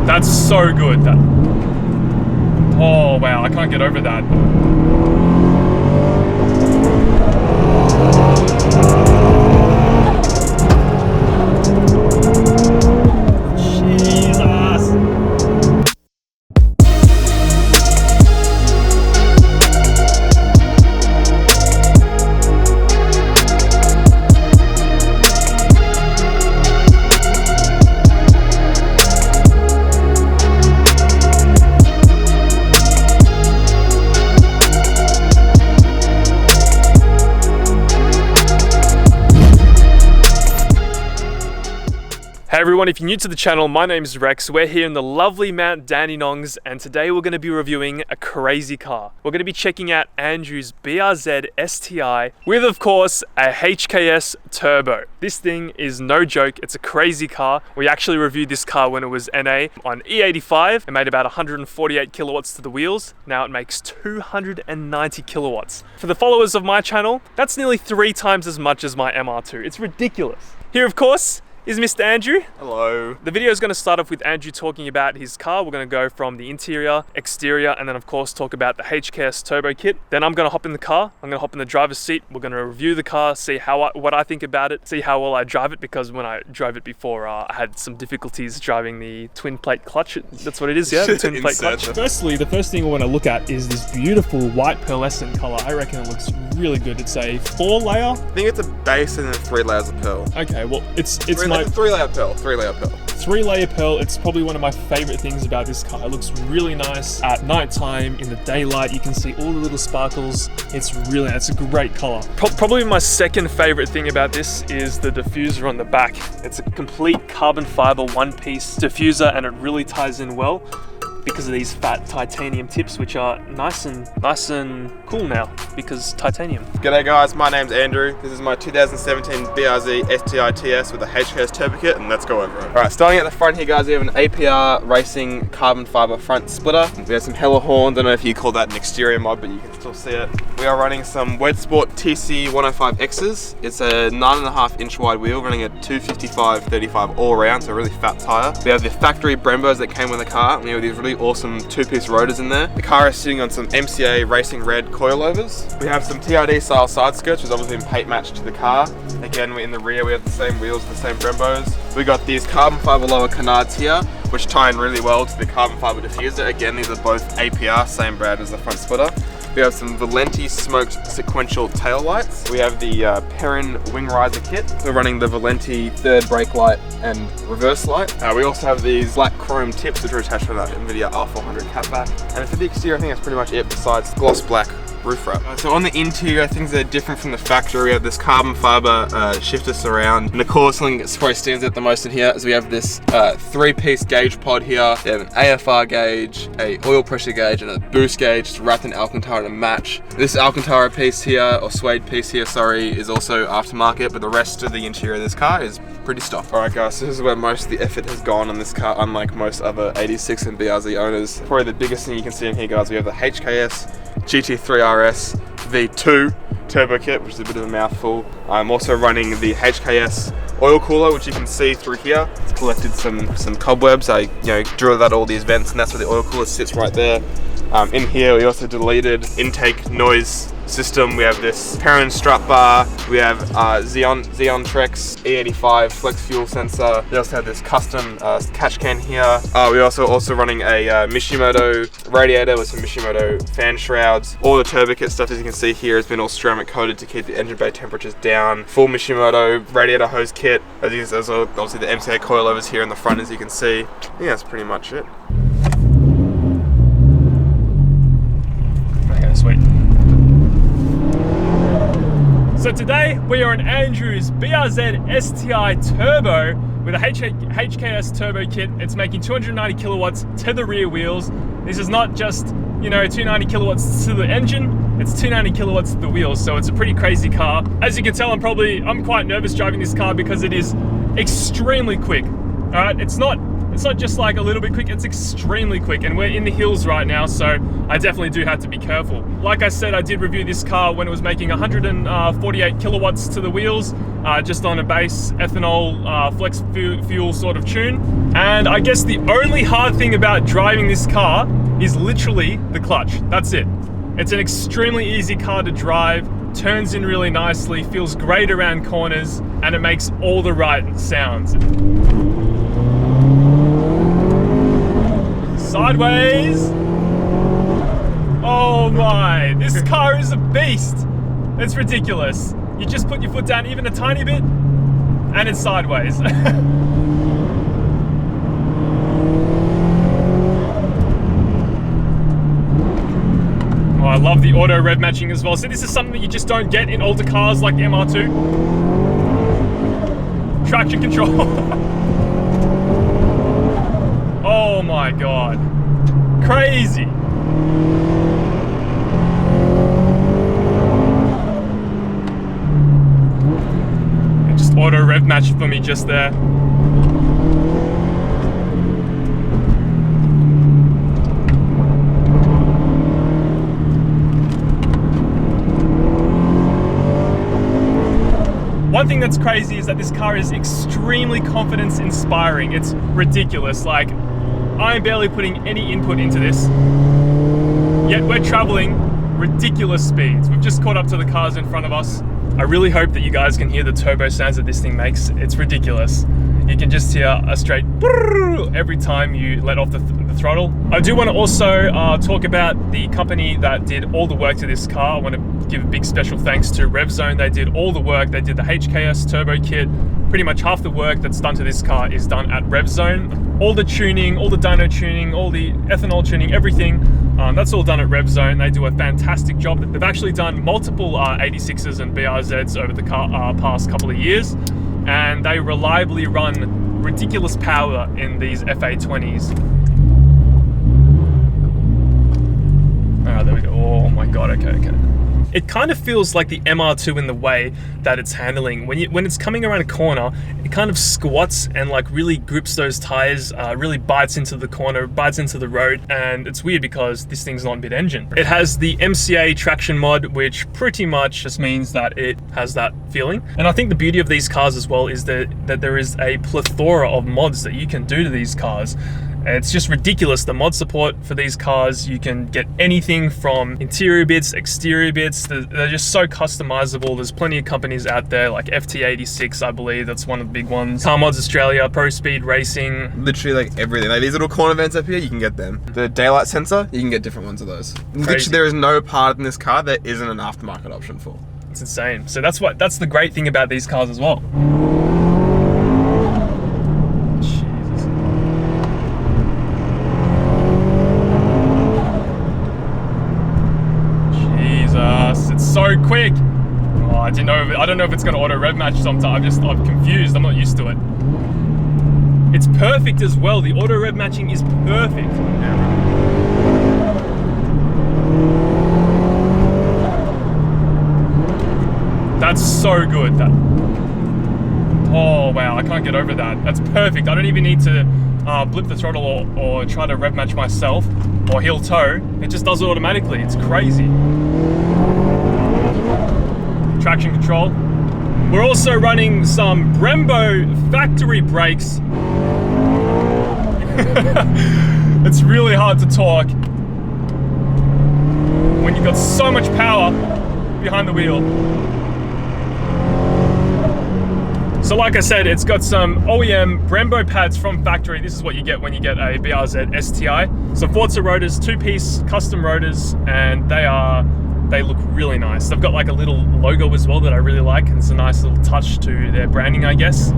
That's so good. Oh wow, I can't get over that. Hey everyone, if you're new to the channel, my name is Rex. We're here in the lovely Mount Dandenongs, and today we're going to be reviewing a crazy car. We're going to be checking out Andrew's BRZ STI with, of course, a HKS Turbo. This thing is no joke. It's a crazy car. We actually reviewed this car when it was NA on E85. It made about 148 kilowatts to the wheels. Now it makes 290 kilowatts. For the followers of my channel, that's nearly 3 times as much as my MR2. It's ridiculous. Here, of course, is Mr. Andrew. Hello. The video is going to start off with Andrew talking about his car. We're going to go from the interior, exterior, and then of course talk about the HKS Turbo Kit. Then I'm going to hop in the car. I'm going to hop in the driver's seat. We're going to review the car, see what I think about it, see how well I drive it, because when I drove it before, I had some difficulties driving the twin plate clutch. That's what it is, yeah? The twin plate clutch. Firstly, the first thing we want to look at is this beautiful white pearlescent color. I reckon it looks really good. It's a 4-layer. I think it's a base and then 3 layers of pearl. Okay, well, it's my 3-layer pearl. 3-layer pearl. 3-layer pearl. It's probably one of my favorite things about this car. It looks really nice at nighttime. In the daylight, you can see all the little sparkles. It's a great color. Probably my second favorite thing about this is the diffuser on the back. It's a complete carbon fiber one-piece diffuser, and it really ties in well because of these fat titanium tips, which are nice and cool now because titanium. G'day guys, my name's Andrew. This is my 2017 BRZ STI TS with a HKS Turbo Kit, and let's go over it. Alright, starting at the front here guys, we have an APR Racing carbon fiber front splitter. We have some hella horn. Don't know if you call that an exterior mod, but you can still see it. We are running some Wed Sport TC 105X's. It's a 9.5 inch wide wheel running at 255/35 all round, so a really fat tire. We have the factory Brembos that came with the car, and we have these really awesome 2-piece rotors in there. The car is sitting on some MCA Racing Red coilovers. We have some TRD style side skirts, which is obviously been paint matched to the car. Again, in the rear we have the same wheels, the same Brembos. We got these carbon fiber lower canards here, which tie in really well to the carbon fiber diffuser. Again, these are both APR, same brand as the front splitter. We have some Valenti smoked sequential tail lights. We have the Perrin wing riser kit. We're running the Valenti third brake light and reverse light. We also have these black chrome tips, which are attached to that NVIDIA R400 catback. And for the exterior, I think that's pretty much it besides gloss black roof wrap. So on the interior, things that are different from the factory. We have this carbon fiber shifter surround. And of course, something that probably stands out the most in here is we have this 3-piece gauge pod here. We have an AFR gauge, a oil pressure gauge, and a boost gauge. It's wrapped in Alcantara to match. This Alcantara piece here, or suede piece here, sorry, is also aftermarket, but the rest of the interior of this car is pretty stock. Alright guys, so this is where most of the effort has gone on this car, unlike most other 86 and BRZ owners. Probably the biggest thing you can see in here guys, we have the HKS GT3 RS V2 Turbo Kit, which is a bit of a mouthful. I'm also running the HKS oil cooler, which you can see through here. It's collected some cobwebs. I drilled out all these vents, and that's where the oil cooler sits right there. In here we also deleted intake noise system. We have this Perrin strap bar. We have Xeon Trex E85 flex fuel sensor. We also have this custom catch can here. We're also running a Mishimoto radiator with some Mishimoto fan shrouds. All the turbo kit stuff, as you can see here, has been all ceramic coated to keep the engine bay temperatures down. Full Mishimoto radiator hose kit. There's also obviously the MCA coilovers here in the front, as you can see. I think that's pretty much it. Okay, sweet. So today we are in Andrew's BRZ STI Turbo with a HKS Turbo Kit. It's making 290 kilowatts to the rear wheels. This is not just, 290 kilowatts to the engine, it's 290 kilowatts to the wheels, so it's a pretty crazy car. As you can tell, I'm quite nervous driving this car because it is extremely quick. Alright, it's not It's not just like a little bit quick, it's extremely quick, and we're in the hills right now, so I definitely do have to be careful. Like I said, I did review this car when it was making 148 kilowatts to the wheels, just on a base ethanol flex fuel sort of tune. And I guess the only hard thing about driving this car is literally the clutch. That's it. It's an extremely easy car to drive, turns in really nicely, feels great around corners, and it makes all the right sounds. Sideways. Oh my, this car is a beast. It's ridiculous. You just put your foot down even a tiny bit and it's sideways. Oh, I love the auto rev matching as well. So this is something that you just don't get in older cars like the MR2. Traction control. Oh my god. Crazy. It just auto rev matched for me just there. One thing that's crazy is that this car is extremely confidence inspiring. It's ridiculous. Like, I'm barely putting any input into this, yet we're traveling ridiculous speeds. We've just caught up to the cars in front of us. I really hope that you guys can hear the turbo sounds that this thing makes. It's ridiculous. You can just hear a straight every time you let off the throttle. I do want to also talk about the company that did all the work to this car. I want to give a big special thanks to RevZone. They did all the work. They did the HKS turbo kit. Pretty much half the work that's done to this car is done at RevZone. All the tuning, all the dyno tuning, all the ethanol tuning, everything, that's all done at RevZone. They do a fantastic job. They've actually done multiple 86s and BRZs over the past couple of years, and they reliably run ridiculous power in these FA20s. There we go. Oh my god, okay. It kind of feels like the MR2 in the way that it's handling. When it's coming around a corner, it kind of squats and like really grips those tires, really bites into the corner, bites into the road, and it's weird because this thing's not mid-engine. It has the MCA traction mod, which pretty much just means that it has that feeling. And I think the beauty of these cars as well is that there is a plethora of mods that you can do to these cars. It's just ridiculous, the mod support for these cars. You can get anything from interior bits, exterior bits. They're just so customizable. There's plenty of companies out there like FT86, I believe, that's one of the big ones. Car Mods Australia, Pro Speed Racing. Literally like everything. Like these little corner vents up here, you can get them. The daylight sensor, you can get different ones of those. Literally there is no part in this car that isn't an aftermarket option for. It's insane. So that's the great thing about these cars as well. It's so quick. Oh, I don't know if it's going to auto rev match sometimes. I'm confused. I'm not used to it. It's perfect as well. The auto rev matching is perfect. That's so good. Oh wow, I can't get over that. That's perfect. I don't even need to blip the throttle or try to rev match myself or heel toe. It just does it automatically. It's crazy. Traction control. We're also running some Brembo factory brakes. It's really hard to talk when you've got so much power behind the wheel. So like I said, it's got some OEM Brembo pads from factory. This is what you get when you get a BRZ STI. Some Forza rotors, two-piece custom rotors, and they look really nice. They've got like a little logo as well that I really like, and it's a nice little touch to their branding, I guess.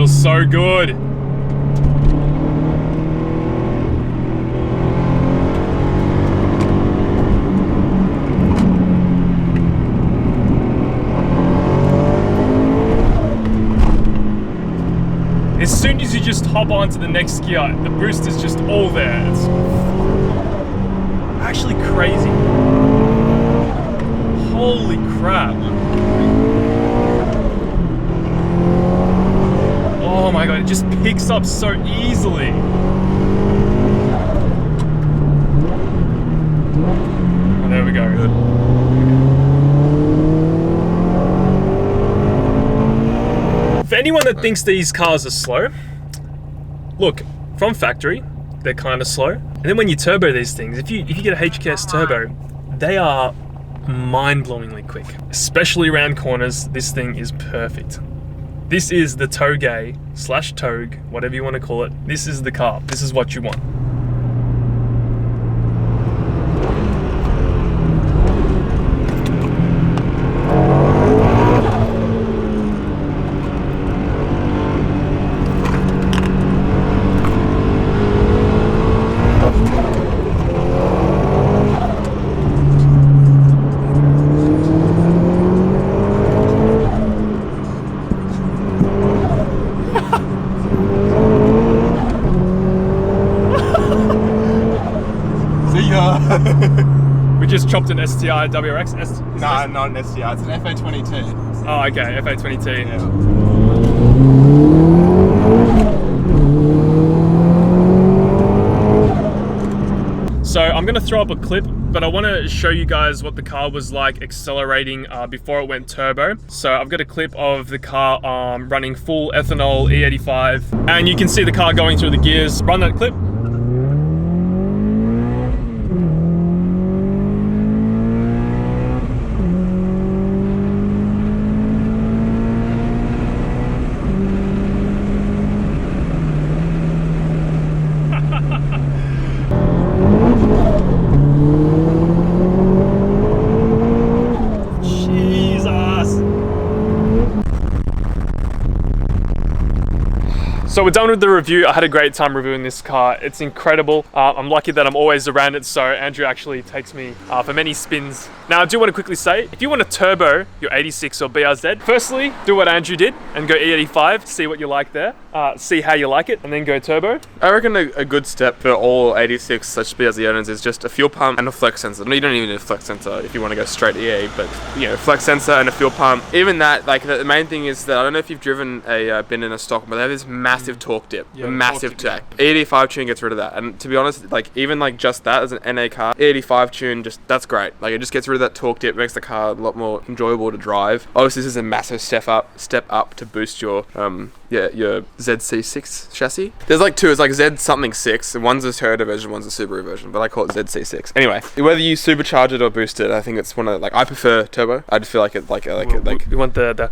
So good. hop on to the next gear, the boost is just all there. It's actually crazy. Holy crap. Oh my god, it just picks up so easily. Oh, there we go. Good. For anyone that thinks these cars are slow, look, from factory, they're kind of slow. And then when you turbo these things, if you get a HKS turbo, they are mind-blowingly quick. Especially around corners, this thing is perfect. This is the Toge / Togue, whatever you want to call it. This is the car. This is what you want. We just chopped an STI WRX. Nah, not an STI. It's an FA22. Oh, okay, FA22. Yeah. So I'm gonna throw up a clip, but I want to show you guys what the car was like accelerating before it went turbo. So I've got a clip of the car running full ethanol E85, and you can see the car going through the gears. Run that clip. So we're done with the review. I had a great time reviewing this car. It's incredible. I'm lucky that I'm always around it, so Andrew actually takes me for many spins. Now I do want to quickly say, if you want to turbo your 86 or BRZ, firstly, do what Andrew did and go E85, see what you like there, see how you like it, and then go turbo. I reckon a good step for all 86 such BRZ owners is just a fuel pump and a flex sensor. No, you don't even need a flex sensor if you want to go straight EA, but you know, flex sensor and a fuel pump. Even that, like the main thing is that I don't know if you've driven a bin in a stock, but they have this massive torque dip, massive tech. E85 tune gets rid of that, and to be honest, like even like just that as an NA car, E85 tune that's great. Like it just gets rid of that torque dip, makes the car a lot more enjoyable to drive. Obviously, this is a massive step up to boost your your ZC6 chassis. There's like two. It's like Z something 6. One's a Toyota version, one's a Subaru version, but I call it ZC6. Anyway, whether you supercharge it or boost it, I think it's one of I prefer turbo. I just feel like it We want the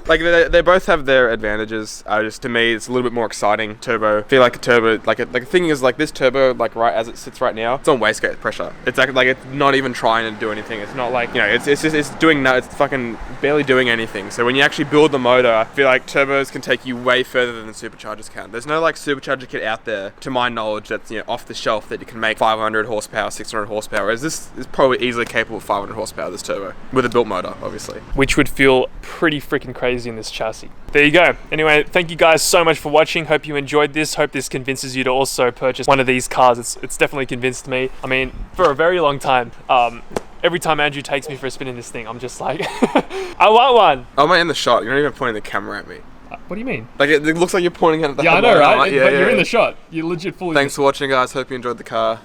like they both have their advantages. Just to me, it's a little bit more exciting. Turbo. I feel like a turbo, the thing is like this turbo, like right as it sits right now, it's on wastegate pressure. It's like it's not even trying to do anything. It's not like, you know, it's doing no, it's fucking barely doing anything. So when you actually build the motor, I feel like turbos can take you way further than superchargers can. There's no like supercharger kit out there, to my knowledge, that's, you know, off the shelf that you can make 500 horsepower, 600 horsepower. Whereas this is probably easily capable of 500 horsepower. This turbo with a built motor, obviously. Which would feel pretty freaking crazy in this chassis. There you go. Anyway, thank you guys so much for watching. Hope you enjoyed this. Hope this convinces you to also purchase one of these cars. It's definitely convinced me. I mean, for a very long time, every time Andrew takes me for a spin in this thing, I'm just like, I want one. Oh, am I in the shot? You're not even pointing the camera at me. What do you mean? Like it looks like you're pointing at the I know, right? Yeah, but you're in the shot. You're legit fully. Thanks for watching, guys. Hope you enjoyed the car.